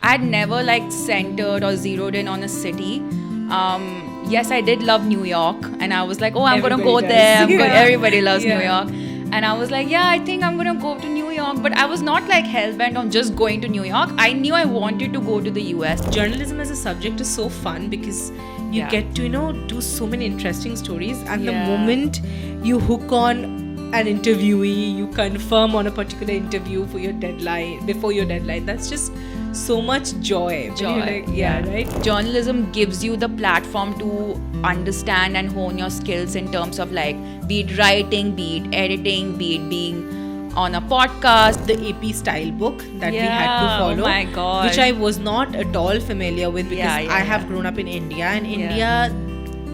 I'd never like centered or zeroed in on a city. Yes, I did love New York, and I was like, oh, I'm gonna go Everybody there. does. Yeah. Everybody loves New Yeah. York. And I was like, yeah, I think I'm gonna go to New York. But I was not like hell-bent on just going to New York. I knew I wanted to go to the US. Journalism as a subject is so fun because you Yeah. get to, do so many interesting stories. And the Yeah. moment you hook on an interviewee, you confirm on a particular interview for your deadline, before your deadline, that's just so much joy. When Joy. you're like, yeah, right? Journalism gives you the platform to understand and hone your skills in terms of like be it writing, be it editing, be it being on a podcast. The AP style book that we had to Yeah, oh follow, my God. which I was not at all familiar with because Yeah, yeah, I have yeah. grown up in India, and Yeah. India,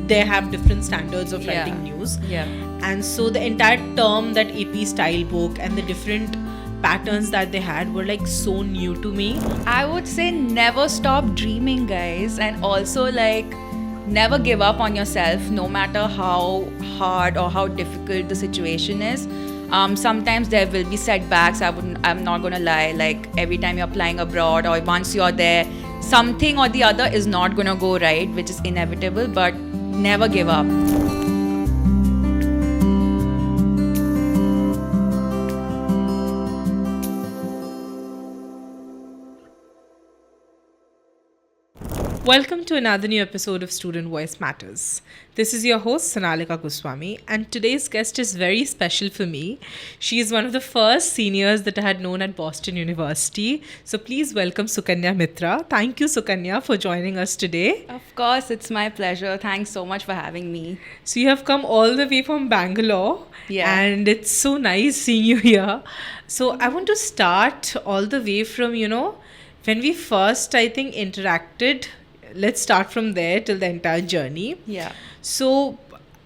they have different standards of Yeah. writing news. Yeah. And so the entire term, that AP style book, and the different patterns that they had were like so new to me. I would say never stop dreaming, guys, and also like never give up on yourself, no matter how hard or how difficult the situation is. Sometimes there will be setbacks. I'm not gonna lie. Like every time you're applying abroad or once you're there, something or the other is not gonna go right, which is inevitable. But never give up. Welcome to another new episode of Student Voice Matters. This is your host, Sonalika Goswami, and today's guest is very special for me. She is one of the first seniors that I had known at Boston University. So please welcome Sukanya Mitra. Thank you, Sukanya, for joining us today. Of course, it's my pleasure. Thanks so much for having me. So you have come all the way from Bangalore. Yeah. And it's so nice seeing you here. So I want to start all the way from, when we first, I think, interacted. Let's start from there till the entire journey. Yeah. So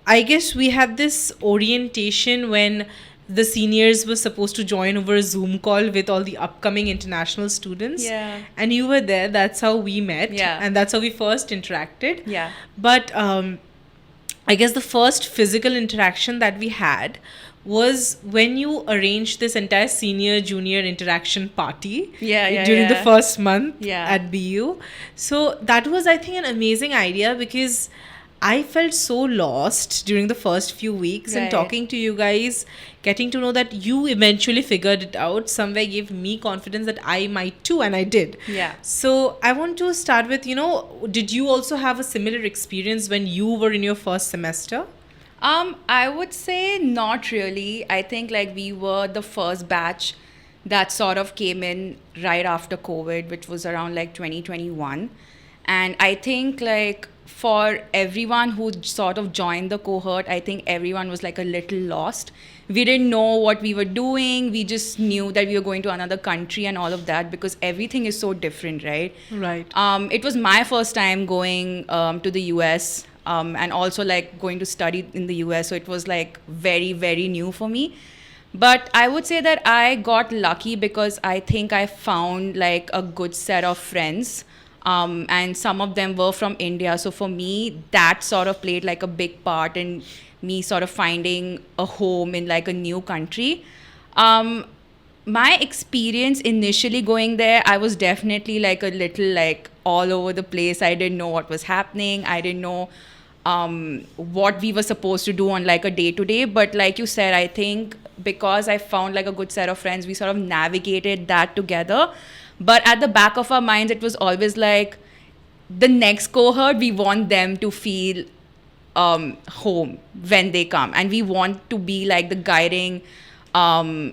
I guess we had this orientation when the seniors were supposed to join over a Zoom call with all the upcoming international students. Yeah. And you were there. That's how we met. Yeah. And that's how we first interacted. Yeah. But I guess the first physical interaction that we had was when you arranged this entire senior junior interaction party during the first month at BU. So that was, I think, an amazing idea because I felt so lost during the first few weeks, and Right. talking to you guys, getting to know that you eventually figured it out somewhere gave me confidence that I might too, and I did. Yeah. So I want to start with, did you also have a similar experience when you were in your first semester? I would say not really. I think like we were the first batch that sort of came in right after COVID, which was around like 2021. And I think like for everyone who sort of joined the cohort, I think everyone was like a little lost. We didn't know what we were doing. We just knew that we were going to another country and all of that because everything is so different, right? Right. It was my first time going to the US. And also like going to study in the US. So it was like very, very new for me. But I would say that I got lucky because I think I found like a good set of friends. And some of them were from India. So for me, that sort of played like a big part in me sort of finding a home in like a new country. My experience initially going there, I was definitely like a little like all over the place. I didn't know what was happening. I didn't know what we were supposed to do on like a day to day. But like you said, I think because I found like a good set of friends, we sort of navigated that together. But at the back of our minds, it was always like the next cohort, we want them to feel home when they come. And we want to be like the guiding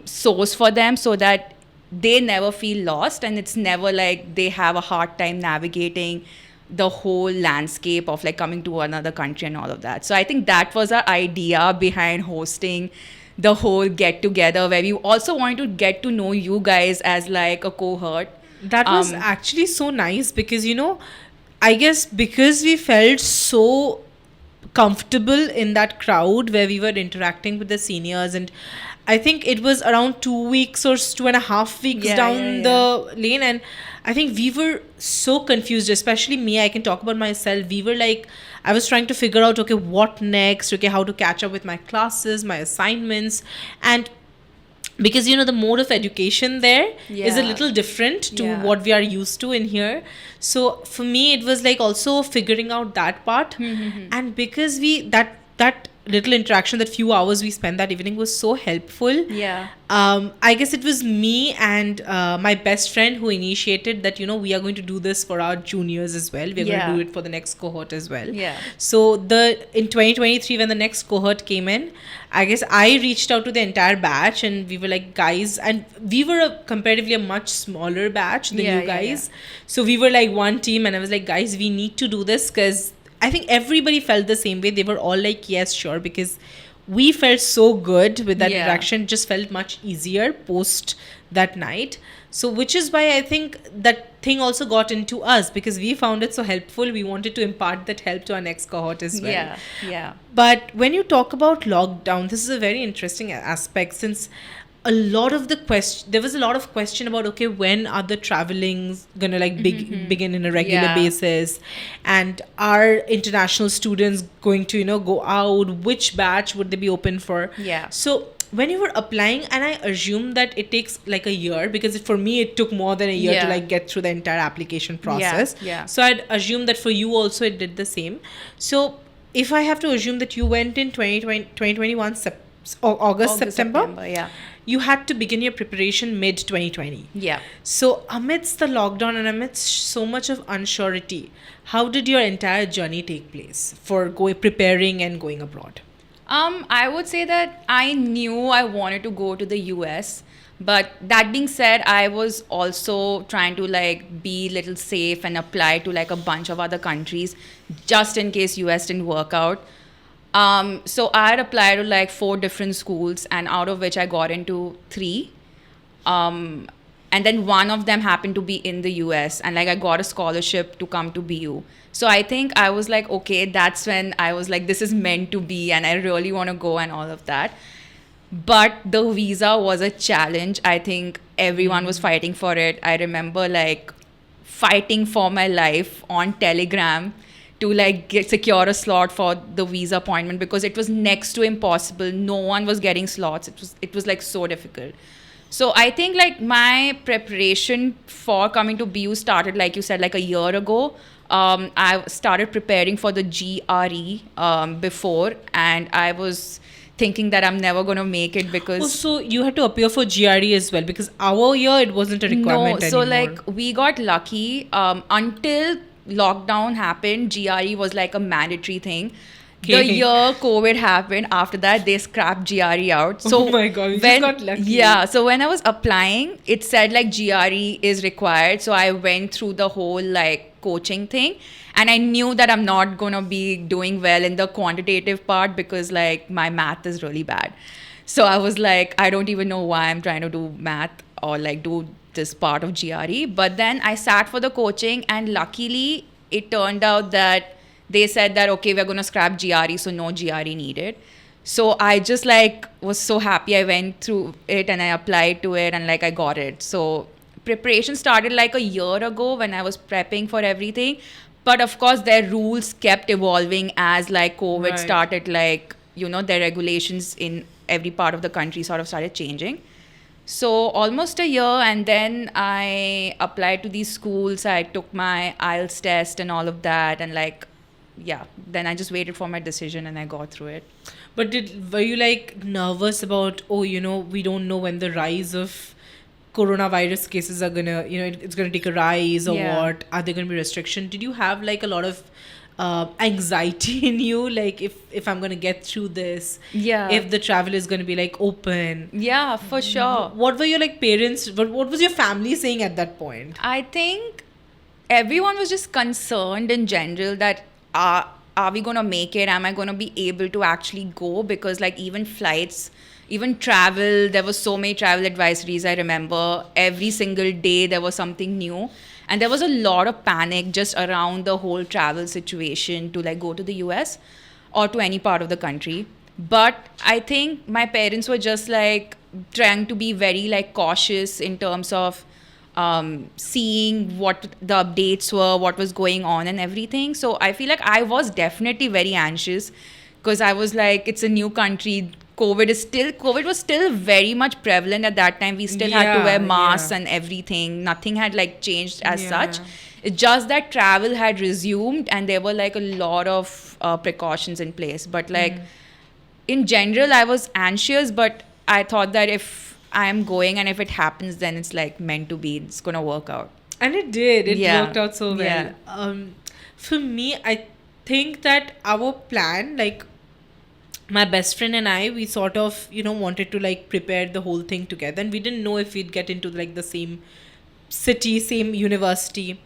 source for them so that they never feel lost. And it's never like they have a hard time navigating the whole landscape of like coming to another country and all of that. So I think that was our idea behind hosting the whole get together, where we also wanted to get to know you guys as like a cohort. That was actually so nice because, I guess because we felt so comfortable in that crowd where we were interacting with the seniors, and I think it was around 2 weeks or 2.5 weeks down the lane, and I think we were so confused, especially me. I can talk about myself. We were like, I was trying to figure out, okay, what next? Okay, how to catch up with my classes, my assignments. And because the mode of education there is a Yeah. little different to Yeah. what we are used to in here. So for me it was like also figuring out that part. And because that little interaction, that few hours we spent that evening was so helpful. Yeah. I guess it was me and my best friend who initiated that, we are going to do this for our juniors as well. We're going Yeah. to do it for the next cohort as well. Yeah. So in 2023, when the next cohort came in, I guess I reached out to the entire batch and we were like, guys, and we were comparatively a much smaller batch than Yeah, you yeah, guys. So we were like one team, and I was like, guys, we need to do this, because I think everybody felt the same way. They were all like, yes, sure, because we felt so good with that Yeah. interaction. Just felt much easier post that night. So which is why I think that thing also got into us, because we found it so helpful. We wanted to impart that help to our next cohort as well. Yeah. Yeah. But when you talk about lockdown, this is a very interesting aspect, since a lot of there was a lot of question about, okay, when are the travelings gonna like begin in a regular Yeah. basis, and are international students going to go out, which batch would they be open for? Yeah. So when you were applying, and I assume that it takes like a year, because for me it took more than a year to Yeah. like get through the entire application process. yeah. So I'd assume that for you also it did the same. So if I have to assume that you went in 2021 August, September, Yeah. you had to begin your preparation mid 2020. Yeah. So amidst the lockdown and amidst so much of unsurety, how did your entire journey take place for preparing and going abroad? I would say that I knew I wanted to go to the US, but that being said, I was also trying to like be a little safe and apply to like a bunch of other countries just in case US didn't work out. So I had applied to like 4 different schools, and out of which I got into 3. And then one of them happened to be in the US, and like I got a scholarship to come to BU. So I think I was like, okay, that's when I was like, this is meant to be, and I really want to go and all of that. But the visa was a challenge. I think everyone was fighting for it. I remember like fighting for my life on Telegram to like secure a slot for the visa appointment, because it was next to impossible. No one was getting slots. It was like so difficult. So I think like my preparation for coming to BU started, like you said, like a year ago. I started preparing for the GRE before, and I was thinking that I'm never going to make it because... Oh, so you had to appear for GRE as well, because our year it wasn't a requirement No, so anymore. like we got lucky. Until lockdown happened, GRE was like a mandatory thing. The Okay. year COVID happened, after that they scrapped GRE out. So Oh my God, you just got lucky. Yeah, so when I was applying, it said like GRE is required. So I went through the whole like coaching thing, and I knew that I'm not gonna be doing well in the quantitative part because like my math is really bad. So I was like, I don't even know why I'm trying to do math or like do this part of GRE. But then I sat for the coaching, and luckily it turned out that they said that, okay, we're going to scrap GRE, so no GRE needed. So I just like was so happy. I went through it and I applied to it, and like I got it. So preparation started like a year ago when I was prepping for everything. But of course, their rules kept evolving as like COVID Right. started, like, you know, their regulations in every part of the country sort of started changing. So almost a year, and then I applied to these schools. I took my IELTS test and all of that, and like, yeah, then I just waited for my decision and I got through it. But were you like nervous about, we don't know when the rise of coronavirus cases are gonna, it's gonna take a rise, or Yeah. what? Are there gonna be restrictions? Did you have like a lot of anxiety in you, like if I'm gonna get through this, Yeah. if the travel is gonna be like open? Yeah, for sure. What were your like parents? What was your family saying at that point? I think everyone was just concerned in general that are we going to make it? Am I going to be able to actually go? Because like even flights, even travel, there were so many travel advisories. I remember every single day there was something new. And there was a lot of panic just around the whole travel situation to like go to the US or to any part of the country. But I think my parents were just like trying to be very like cautious in terms of seeing what the updates were, what was going on and everything. So I feel like I was definitely very anxious because I was like, it's a new country. COVID was still very much prevalent at that time. We still had to Yeah, wear masks yeah. and everything. Nothing had like changed as Yeah. such. It's just that travel had resumed and there were like a lot of precautions in place. But like in general, I was anxious, but I thought that if I am going and if it happens, then it's like meant to be. It's gonna work out. And it did. It Yeah. worked out so well. Yeah. For me, I think that our plan, like my best friend and I, we sort of, wanted to like prepare the whole thing together. And we didn't know if we'd get into like the same city, same university.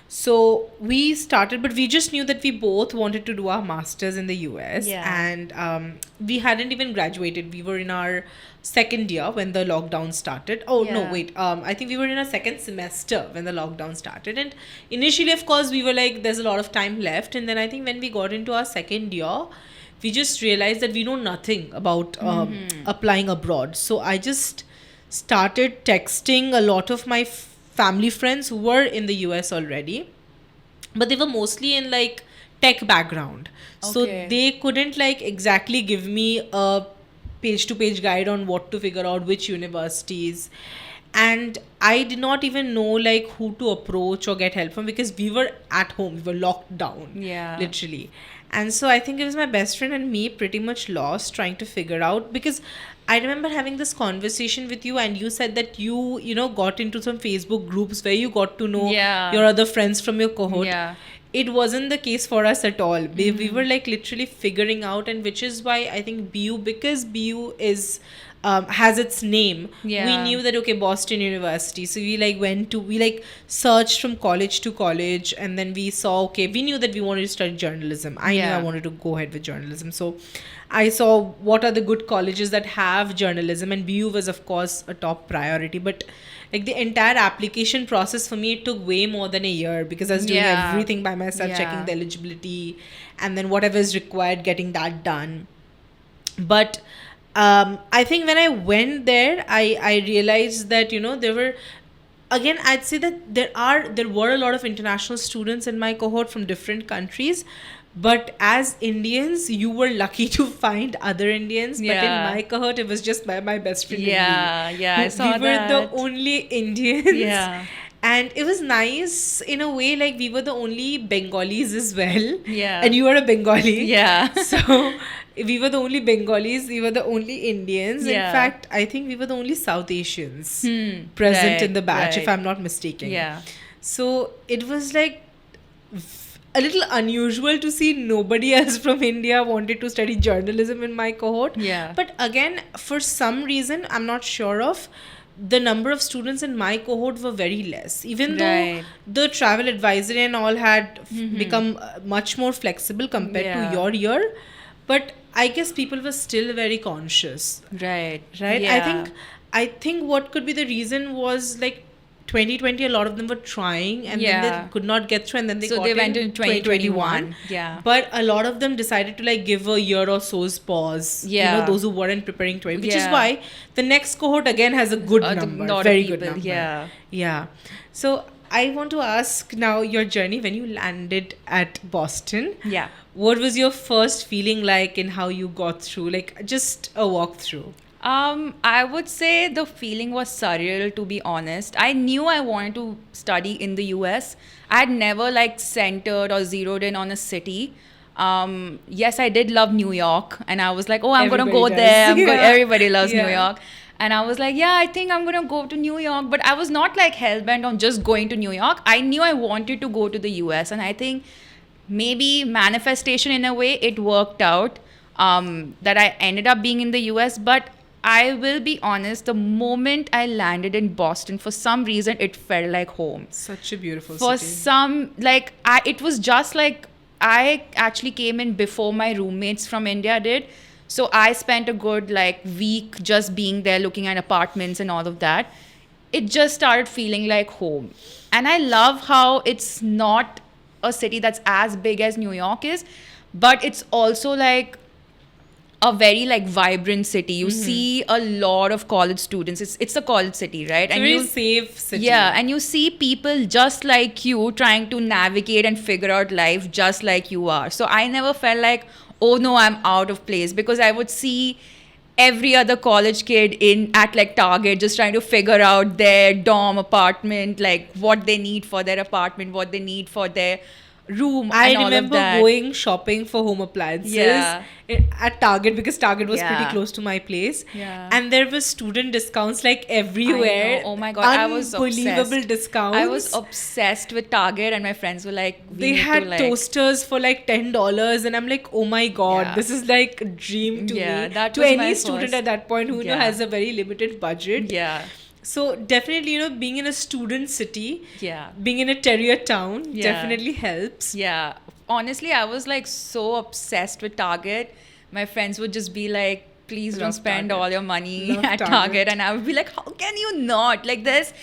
So we started, but we just knew that we both wanted to do our masters in the US. Yeah. And we hadn't even graduated. We were in our second year when the lockdown started. Oh, no, Yeah. wait. I think we were in our second semester when the lockdown started. And initially, of course, we were like, there's a lot of time left. And then I think when we got into our second year, we just realized that we know nothing about applying abroad. So I just started texting a lot of my family friends who were in the US already, but they were mostly in like tech background. So Okay. they couldn't like exactly give me a page to page guide on what to figure out, which universities. And I did not even know like who to approach or get help from because we were at home, we were locked down. Yeah. Literally. And so I think it was my best friend and me pretty much lost trying to figure out, because I remember having this conversation with you and you said that you got into some Facebook groups where you got to know Yeah. your other friends from your cohort. Yeah. It wasn't the case for us at all. We were like literally figuring out, and which is why I think BU, because BU is has its name. Yeah. We knew that, okay, Boston University. So we like searched from college to college, and then we saw, okay, we knew that we wanted to study journalism. I knew Yeah. I wanted to go ahead with journalism. So I saw what are the good colleges that have journalism, and BU was of course a top priority. But like the entire application process for me, it took way more than a year because I was doing Yeah. everything by myself, Yeah. checking the eligibility, and then whatever is required, getting that done. But I think when I went there, I realized that there were, again, I'd say that there were a lot of international students in my cohort from different countries, but as Indians, you were lucky to find other Indians. But in Yeah. my cohort, it was just my best friend. and me. Yeah, yeah, I saw We were the that. only Indians. Yeah. And it was nice in a way, like we were the only Bengalis as well. Yeah. And you were a Bengali. Yeah. So we were the only Bengalis, we were the only Indians. Yeah. In fact, I think we were the only South Asians present Right, in the batch, if right. I'm not mistaken. Yeah. So it was like a little unusual to see nobody else from India wanted to study journalism in my cohort. Yeah. But again, for some reason, I'm not sure of, the number of students in my cohort were very less. Even though Right. the travel advisory and all had become much more flexible compared Yeah. to your year. But I guess people were still very conscious. Right. Right? Yeah. I think what could be the reason was like 2020, a lot of them were trying and then Yeah. they could not get through, and then they So got they in went in 2021. Yeah. But a lot of them decided to like give a year or so's pause. Yeah. Those who weren't preparing 20, which is Yeah. why the next cohort again has a good A number, lot of very good people, number. yeah. Yeah. So I want to ask now your journey when you landed at Boston. Yeah. What was your first feeling like and how you got through? Like just a walkthrough. I would say the feeling was surreal, to be honest. I knew I wanted to study in the US. I had never like centered or zeroed in on a city. Yes, I did love New York, and I was like, oh, I'm gonna go Everybody there. does. Yeah. Everybody loves New Yeah. York. And I was like, yeah, I think I'm gonna go to New York. But I was not like hell-bent on just going to New York. I knew I wanted to go to the US, and I think maybe manifestation in a way, it worked out that I ended up being in the US. But I will be honest, the moment I landed in Boston, for some reason, it felt like home. Such a beautiful For city. some, like, it was just like I actually came in before my roommates from India did. So I spent a good like week just being there, looking at apartments and all of that. It just started feeling like home. And I love how it's not a city that's as big as New York is, but it's also like a very like vibrant city. You see a lot of college students. It's a college city, right? It's a very safe city. Yeah, and you see people just like you trying to navigate and figure out life just like you are. So I never felt like, oh no, I'm out of place, because I would see every other college kid in at like Target just trying to figure out their dorm apartment, like what they need for their apartment, what they need for their room, I and all of remember that. going shopping for home appliances Yeah. at Target because Target was pretty Yeah. close to my place. Yeah. And there was student discounts like everywhere. I know. Oh my god, I was Unbelievable obsessed. discounts. I was obsessed with Target, and my friends were like, we They need had to, like, toasters for like $10, and I'm like, oh my god, Yeah. this is like a dream to Yeah, me. that To was any my student first- at that point who Yeah. has a very limited budget. Yeah, So definitely, being in a student city, yeah. being in a terrier town Yeah. definitely helps. Yeah. Honestly, I was like so obsessed with Target. My friends would just be like, please don't Love spend Target. all your money Love at Target. Target. And I would be like, how can you not? Like there's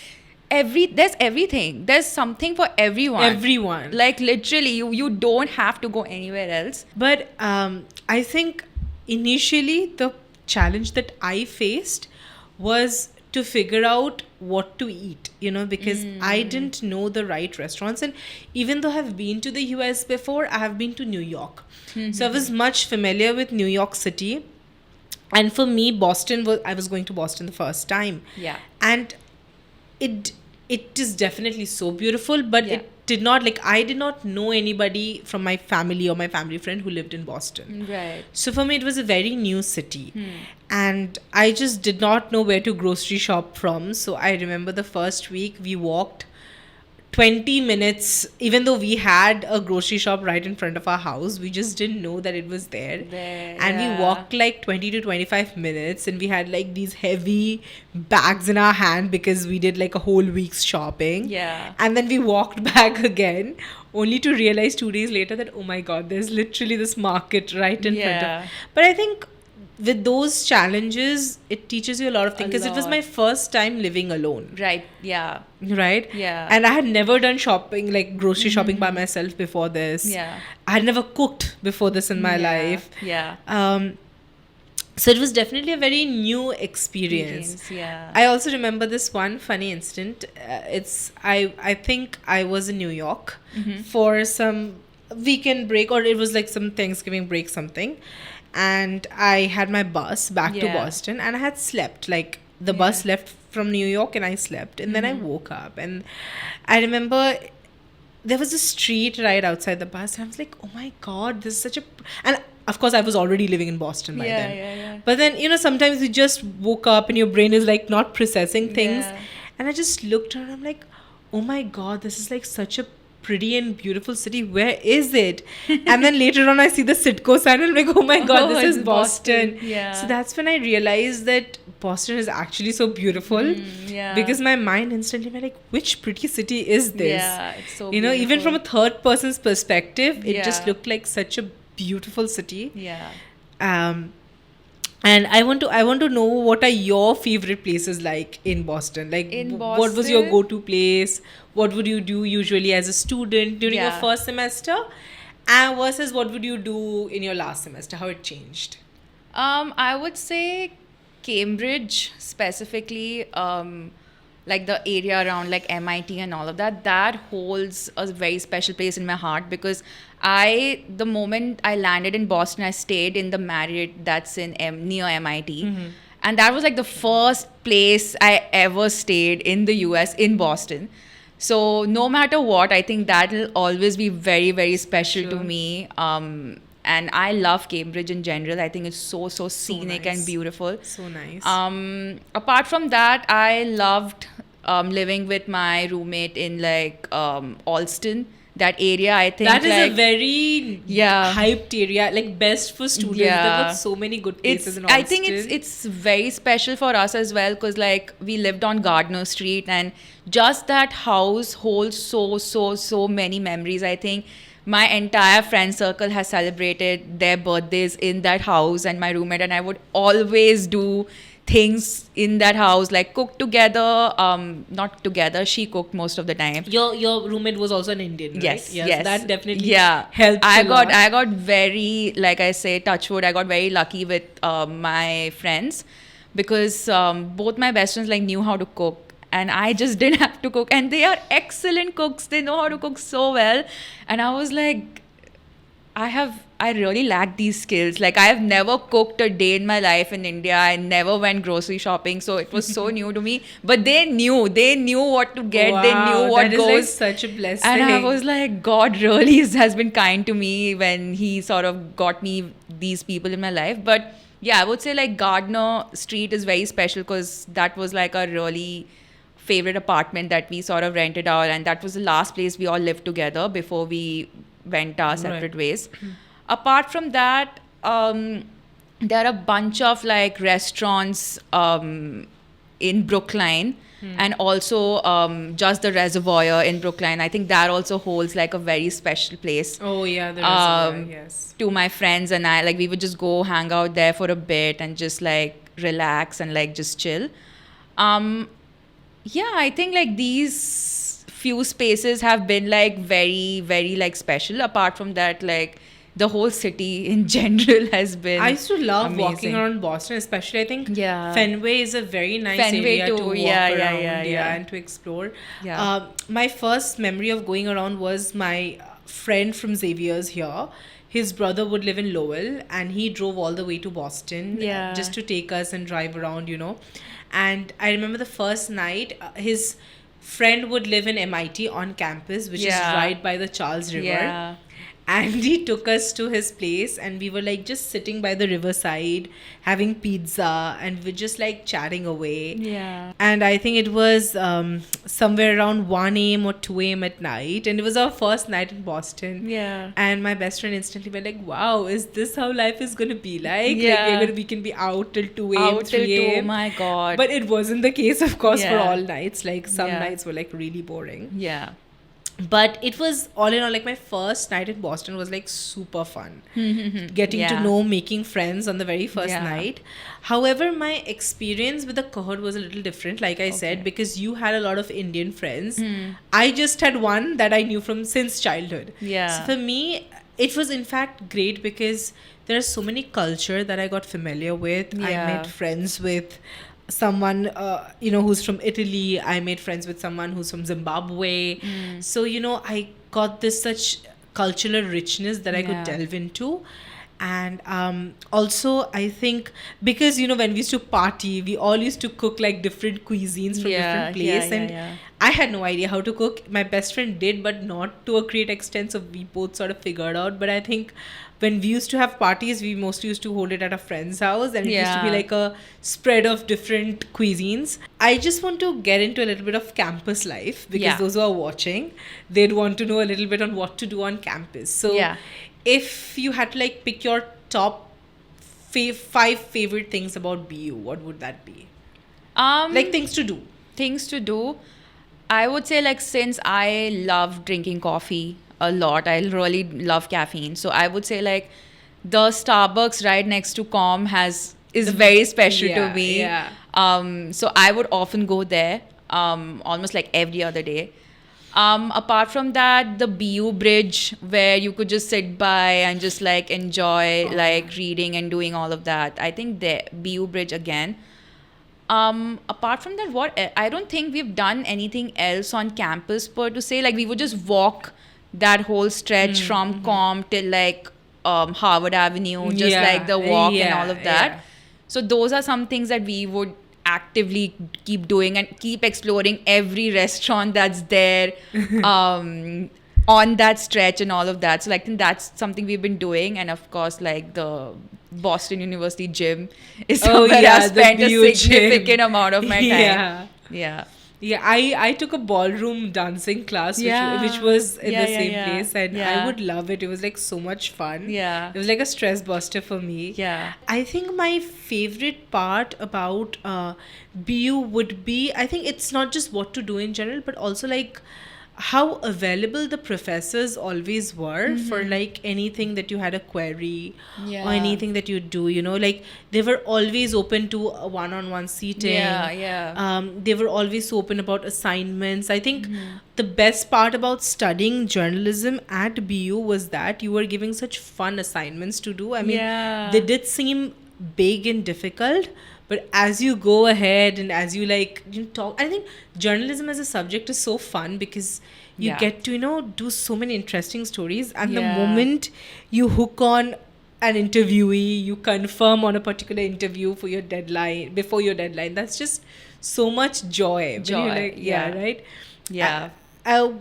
everything. There's something for everyone. Everyone. Like literally, you don't have to go anywhere else. But I think initially the challenge that I faced was to figure out what to eat, because I didn't know the right restaurants. And even though I've been to the US before, I have been to New York. So I was much familiar with New York City. And for me, I was going to Boston the first time. Yeah. And it is definitely so beautiful, but Yeah. it did not, I did not know anybody from my family or my family friend who lived in Boston. Right. So for me, it was a very new city. And I just did not know where to grocery shop from. So I remember the first week we walked 20 minutes, even though we had a grocery shop right in front of our house, we just didn't know that it was there. And yeah. we walked like 20 to 25 minutes, and we had like these heavy bags in our hand because we did like a whole week's shopping. Yeah. And then we walked back again, only to realize 2 days later that, oh my God, there's literally this market right in front Yeah. of. But I think with those challenges, it teaches you a lot of things, because it was lot. my first time living alone. Right. Yeah. Right? Yeah. And I had never done shopping, like grocery shopping by myself before this. Yeah. I had never cooked before this in my Yeah. life. Yeah. So it was definitely a very new experience. Yeah. I also remember this one funny incident. I think I was in New York for some weekend break, or it was like some Thanksgiving break something. And I had my bus back to Yeah. Boston, and I had slept. Like the bus left from New York, and I slept. And then I woke up, and I remember there was a street right outside the bus. And I was like, oh my God, this is such a... And of course, I was already living in Boston by then. Yeah. But then, sometimes you just woke up and your brain is like not processing things. Yeah. And I just looked around, I'm like, oh my God, this is like such a pretty and beautiful city. Where is it? And then later on, I see the Citgo sign, and I'm like, oh my God, Oh, this is it's Boston. Boston. Yeah. So that's when I realized that Boston is actually so beautiful. Yeah. Because my mind instantly went like, which pretty city is this? Yeah, it's so even beautiful. from a third person's perspective, it just Yeah. looked like such a beautiful city. Yeah. And I want to know, what are your favorite places like in Boston? Like, In what was your Boston? go-to place? What would you do usually as a student during your Yeah. first semester? And versus what would you do in your last semester? How it changed? I would say Cambridge specifically, like the area around like MIT and all of that. That holds a very special place in my heart, because the moment I landed in Boston, I stayed in the Marriott that's in near MIT. And that was like the first place I ever stayed in the US, in Boston. So no matter what, I think that'll always be very, very special to Sure. me. And I love Cambridge in general. I think it's so scenic nice. and beautiful. So nice. Apart from that, I loved living with my roommate in like Alston, that area. I think that is like, a very Yeah. hyped area, like best for students. Yeah. There were so many good places in Austin. I think it's very special for us as well, because like we lived on Gardner Street, and just that house holds so many memories. I think my entire friend circle has celebrated their birthdays in that house, and my roommate and I would always do things in that house, like cook together. Not together, she cooked most of the time. Your roommate was also an Indian, right? Yes, Yeah, yes. so that definitely Yeah. helped. I a lot. got very, like I say, touch wood, I got very lucky with my friends, because both my best friends like knew how to cook, and I just didn't have to cook, and they are excellent cooks. They know how to cook so well, and I was like, I really lack these skills. Like I have never cooked a day in my life in India. I never went grocery shopping, so it was so new to me. But they knew what to get. They knew Wow, what that is like goes. such a blessing. And I was like, God really has been kind to me when He sort of got me these people in my life. But yeah, I would say like Gardner Street is very special because that was like a really favorite apartment that we sort of rented out, and that was the last place we all lived together before we went our separate Right. ways. Apart from that, there are a bunch of like restaurants in Brookline, and also just the Reservoir in Brookline. I think that also holds like a very special place Oh yeah, the reservoir, um, yes. to my friends and I. Like we would just go hang out there for a bit and just like relax and like just chill. Um, yeah, I think like these few spaces have been like very, very like special. Apart from that, like the whole city in general has been I used to love walking amazing. around Boston, especially I think Yeah. Fenway is a very nice Fenway area too, to walk yeah, yeah, around, yeah. and to explore. Yeah. My first memory of going around was my friend from Xavier's here. His brother would live in Lowell, and he drove all the way to Boston Yeah. just to take us and drive around. And I remember the first night, his friend would live in MIT on campus, which is Yeah. right by the Charles River. Yeah. And he took us to his place, and we were like just sitting by the riverside having pizza, and we're just like chatting away. Yeah. And I think it was somewhere around 1 a.m. or 2 a.m. at night, and it was our first night in Boston. Yeah. And my best friend instantly went like, "Wow, is this how life is gonna be like? Yeah. Like we can be out till 2 a.m., Out till 3 2. a.m." My God. But it wasn't the case, of course, for Yeah. all nights. Like some Yeah. nights were like really boring. Yeah. But it was all in all, like my first night in Boston was like super fun. Getting to Yeah. know, making friends on the very first Yeah. night. However, my experience with the cohort was a little different, like I said, Okay. because you had a lot of Indian friends. I just had one that I knew from since childhood. Yeah. So for me, it was in fact great because there are so many culture that I got familiar with. I Yeah. made friends with someone who's from Italy. I made friends with someone who's from Zimbabwe. So I got this such cultural richness that I could Yeah. delve into. And also I think because when we used to party, we all used to cook like different cuisines from different places, and yeah. I had no idea how to cook. My best friend did, but not to a great extent, so we both sort of figured out. But I think when we used to have parties, we mostly used to hold it at a friend's house, and it used to be Yeah. like a spread of different cuisines. I just want to get into a little bit of campus life because Yeah. those who are watching, they'd want to know a little bit on what to do on campus. So Yeah. if you had to like pick your top 5 favorite things about BU, what would that be? Like things to do. Things to do, I would say like since I love drinking coffee a lot, I really love caffeine. So I would say like the Starbucks right next to Com is very special Yeah, to me. yeah. So I would often go there almost like every other day. Apart from that, the BU bridge where you could just sit by and just like enjoy like reading and doing all of that. I think the BU bridge again. Apart from that, I don't think we've done anything else on campus to say. Like we would just walk that whole stretch from Com till like Harvard Avenue, just Yeah, like the walk and yeah, all of that. yeah. So those are some things that we would actively keep doing and keep exploring every restaurant that's there on that stretch and all of that. So like, I think that's something we've been doing. And of course, like the Boston University gym is Oh, somewhere yeah, I've the spent a BU significant gym. amount of my time. Yeah. Yeah. Yeah, I took a ballroom dancing class, which was in Yeah, the yeah, same yeah. place, and I Yeah. would love it. It was like so much fun. Yeah. It was like a stress buster for me. Yeah. I think my favorite part about BU would be, I think it's not just what to do in general, but also like how available the professors always were for like anything that you had a query Yeah. or anything that you do, like they were always open to a one-on-one seating. Yeah. They were always so open about assignments. I think the best part about studying journalism at BU was that you were giving such fun assignments to do. I mean, Yeah. they did seem big and difficult, but as you go ahead and as you talk, I think journalism as a subject is so fun because you Yeah. get to, do so many interesting stories. And the Yeah. moment you hook on an interviewee, you confirm on a particular interview for your deadline, before your deadline, that's just so much joy. When you're Joy, like, yeah, yeah. right? Yeah. Uh,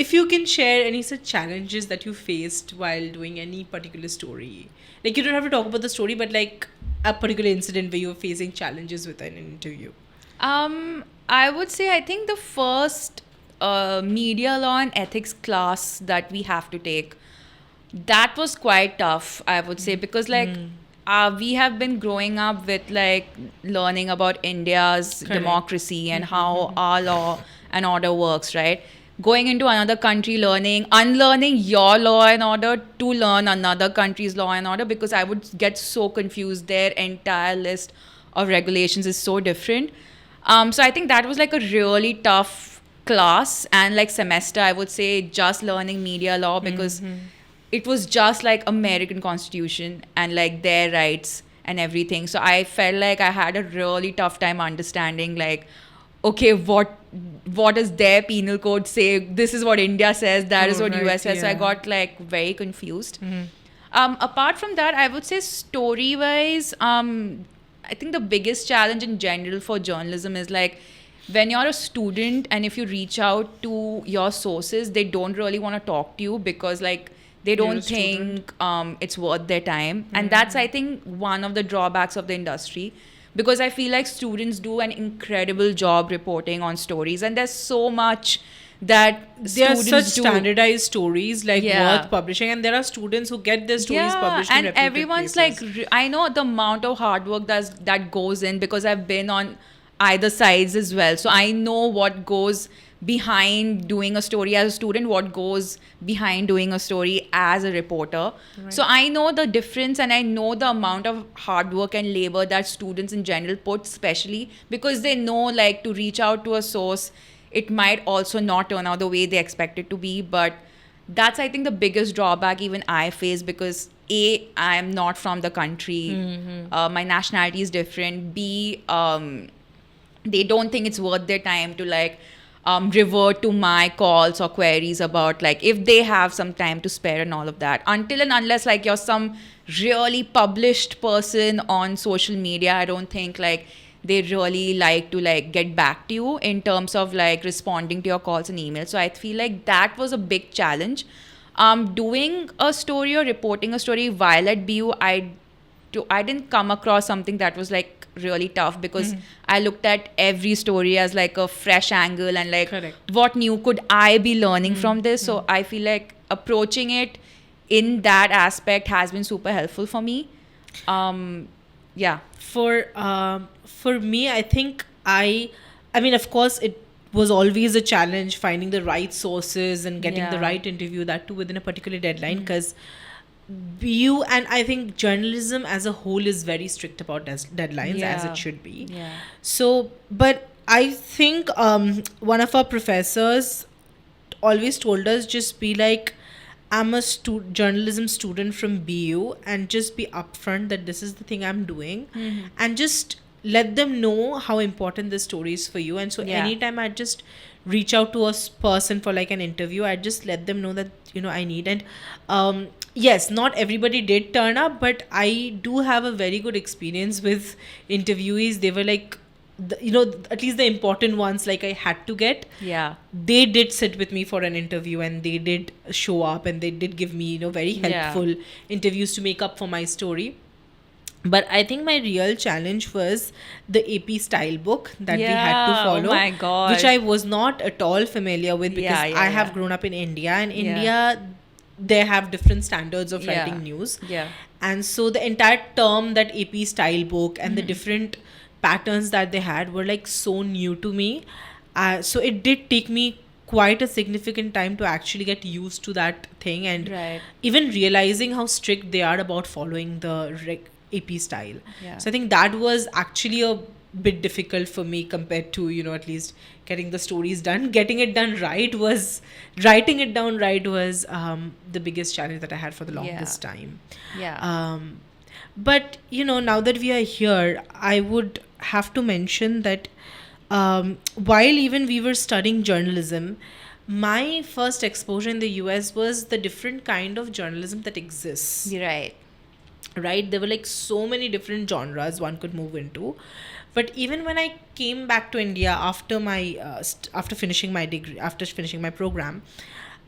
if you can share any such challenges that you faced while doing any particular story, like you don't have to talk about the story, but like a particular incident where you're facing challenges with an interview. I would say I think the first media law and ethics class that we have to take, that was quite tough, I would say, because like we have been growing up with like learning about India's Correct. democracy and how our law and order works, right? Going into another country, unlearning your law and order to learn another country's law and order, because I would get so confused. Their entire list of regulations is so different. So I think that was like a really tough class and like semester, I would say, just learning media law, because it was just like American Constitution and like their rights and everything. So I felt like I had a really tough time understanding like, okay, what does their penal code say? This is what India says, that is what right, US says. So I yeah. got like very confused. Apart from that, I would say story wise, I think the biggest challenge in general for journalism is like when you're a student and if you reach out to your sources, they don't really want to talk to you because like they You're a don't think it's worth their time. And that's, I think, one of the drawbacks of the industry, because I feel like students do an incredible job reporting on stories, and there's so much that There are students such do. standardized stories like Yeah. worth publishing, and there are students who get their stories published in and reputed everyone's places. like, I know the amount of hard work that goes in, because I've been on either sides as well. So I know what goes behind doing a story as a student, what goes behind doing a story as a reporter. So I know the difference, and I know the amount of hard work and labor that students in general put, especially because they know like to reach out to a source, it might also not turn out the way they expect it to be. But that's, I think, the biggest drawback even I face, because A, I'm not from the country. My nationality is different. B, they don't think it's worth their time to like revert to my calls or queries about like if they have some time to spare and all of that, until and unless like you're some really published person on social media. I don't think like they really like to like get back to you in terms of like responding to your calls and emails. So I feel like that was a big challenge. Doing a story or reporting a story while at BU, I didn't come across something that was like really tough, because I looked at every story as like a fresh angle and like Correct. what new could I be learning from this. So I feel like approaching it in that aspect has been super helpful for me. Yeah. For me, I think I mean, of course, it was always a challenge finding the right sources and getting the Yeah. right interview, that too within a particular deadline, because BU and I think journalism as a whole is very strict about deadlines, as Yeah. it should be. Yeah. So, but I think one of our professors always told us, just be like, I'm a journalism student from BU, and just be upfront that this is the thing I'm doing, and just let them know how important this story is for you. And so Yeah. anytime I just reach out to a person for like an interview, I just let them know that I need. And yes, not everybody did turn up, but I do have a very good experience with interviewees. They were like, at least the important ones, like I had to get, Yeah. they did sit with me for an interview, and they did show up, and they did give me very Yeah. helpful interviews to make up for my story. But I think my real challenge was the AP style book that we had to Yeah, oh follow, my God. which I was not at all familiar with, because Yeah, yeah, I have yeah. grown up in India, and Yeah. India, they have different standards of Yeah. writing news. Yeah. And so the entire term, that AP style book, and the different patterns that they had were like so new to me. So it did take me quite a significant time to actually get used to that thing, and Right. even realizing how strict they are about following the AP style. Yeah. So I think that was actually a bit difficult for me compared to, at least getting the stories done. Getting it done right was, writing it down right was the biggest challenge that I had for the longest time. Yeah. But, now that we are here, I would have to mention that while even we were studying journalism, my first exposure in the US was the different kind of journalism that exists. Right. Right, there were like so many different genres one could move into. But even when I came back to India after my after finishing my degree, after finishing my program,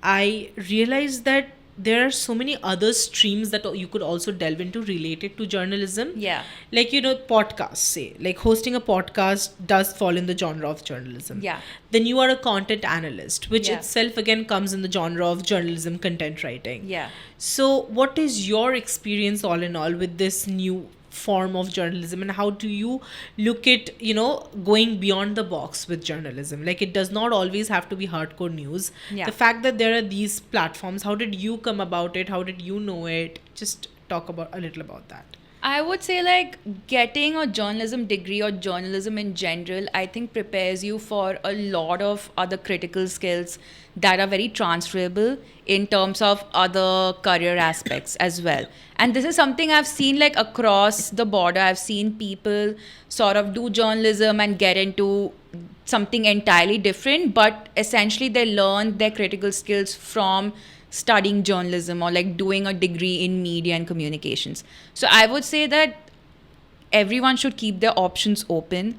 I realized that there are so many other streams that you could also delve into related to journalism. Yeah. Like, you know, podcasts, say, like hosting a podcast does fall in the genre of journalism. Yeah. Then you are a content analyst, which Yeah. itself again comes in the genre of journalism, content writing. Yeah. So, what is your experience all in all with this new form of journalism, and how do you look at, you know, going beyond the box with journalism? Like, it does not always have to be hardcore news. Yeah. The fact that there are these platforms, how did you come about it? How did you know it? Just talk about a little about that. I would say like getting a journalism degree or journalism in general, I think prepares you for a lot of other critical skills that are very transferable in terms of other career aspects as well. And this is something I've seen like across the border. I've seen people sort of do journalism and get into something entirely different, but essentially they learn their critical skills from studying journalism or like doing a degree in media and communications. So I would say that everyone should keep their options open.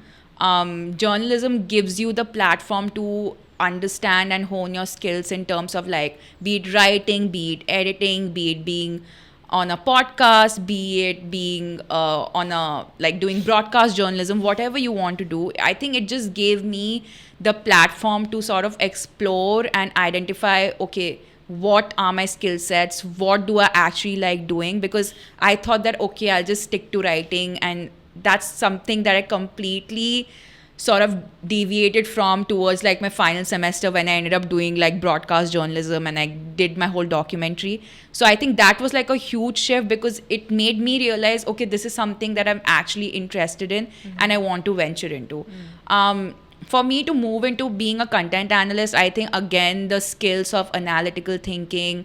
Journalism gives you the platform to understand and hone your skills in terms of like, be it writing, be it editing, be it being on a podcast, be it being on a like doing broadcast journalism, whatever you want to do. I think it just gave me the platform to sort of explore and identify, okay, what are my skill sets, what do I actually like doing, because I thought that, okay, I'll just stick to writing, and that's something that I completely sort of deviated from towards like my final semester when I ended up doing like broadcast journalism and I did my whole documentary. So I think that was like a huge shift because it made me realize, okay, this is something that I'm actually interested in and I want to venture into. For me to move into being a content analyst, I think again the skills of analytical thinking,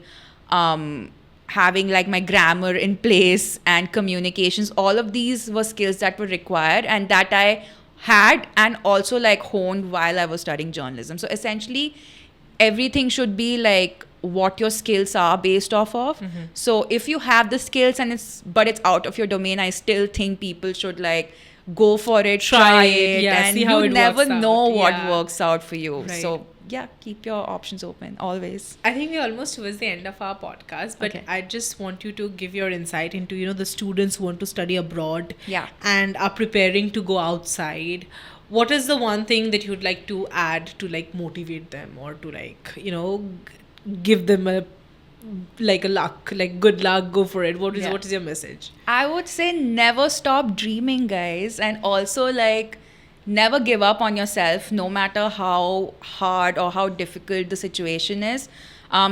having like my grammar in place and communications, all of these were skills that were required and that I had and also like honed while I was studying journalism. So essentially everything should be like what your skills are based off of. So if you have the skills and it's out of your domain, I still think people should like go for it, try it, yeah, and see how you it never works out. know what Yeah. works out for you. Right. So yeah, keep your options open always. I think we're almost towards the end of our podcast, but Okay. I just want you to give your insight into, you know, the students who want to study abroad Yeah. and are preparing to go outside. What is the one thing that you'd like to add to like motivate them or to like, you know, give them a good luck, go for it? What is your message? I would say never stop dreaming, guys, and also like never give up on yourself, no matter how hard or how difficult the situation is.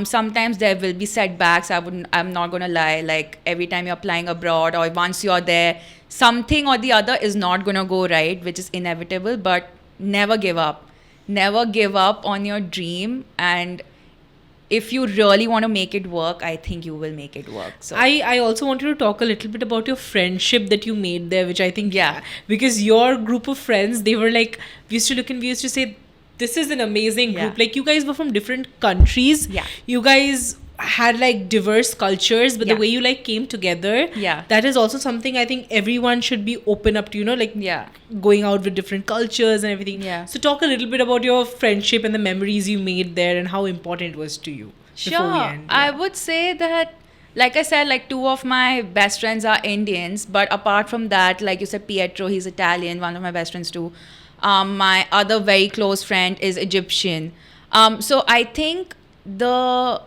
Sometimes there will be setbacks. I'm not gonna lie. Like every time you're applying abroad or once you're there, something or the other is not gonna go right, which is inevitable. But never give up. Never give up on your dream, and if you really want to make it work, I think you will make it work. So I also wanted to talk a little bit about your friendship that you made there, which I think, Yeah. because your group of friends, they were like, we used to say, this is an amazing group. Yeah. Like, you guys were from different countries. Yeah. You guys had like diverse cultures, but the Yeah. way you like came together, Yeah. that is also something I think everyone should be open up to, you know, like Yeah. going out with different cultures and everything. Yeah. So talk a little bit about your friendship and the memories you made there and how important it was to you. Before we Sure. end. I Yeah. would say that, like I said, like two of my best friends are Indians. But apart from that, like you said, Pietro, he's Italian, one of my best friends too. My other very close friend is Egyptian. So I think the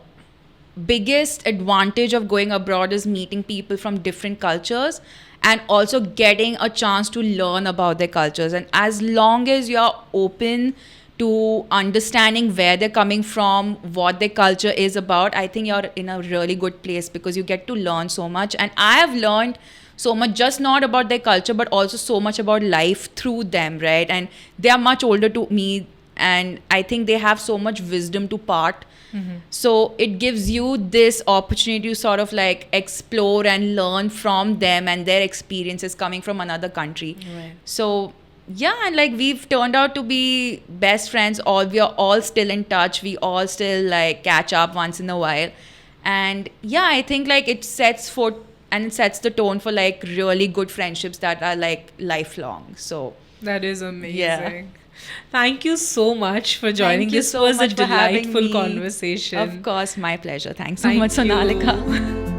biggest advantage of going abroad is meeting people from different cultures and also getting a chance to learn about their cultures. And as long as you're open to understanding where they're coming from, what their culture is about, I think you're in a really good place because you get to learn so much. And I have learned so much, just not about their culture, but also so much about life through them, right? And they are much older to me, and I think they have so much wisdom to part. So it gives you this opportunity to sort of like explore and learn from them and their experiences coming from another country. Right. So yeah, and like we've turned out to be best friends. All we are all still in touch. We all still like catch up once in a while, and yeah, I think like it sets the tone for like really good friendships that are like lifelong. So That is amazing. Yeah. Thank you so much for joining. thank you This so was a much for having delightful me. conversation. Of course, my pleasure. Thanks so Thank much, you. Sonalika.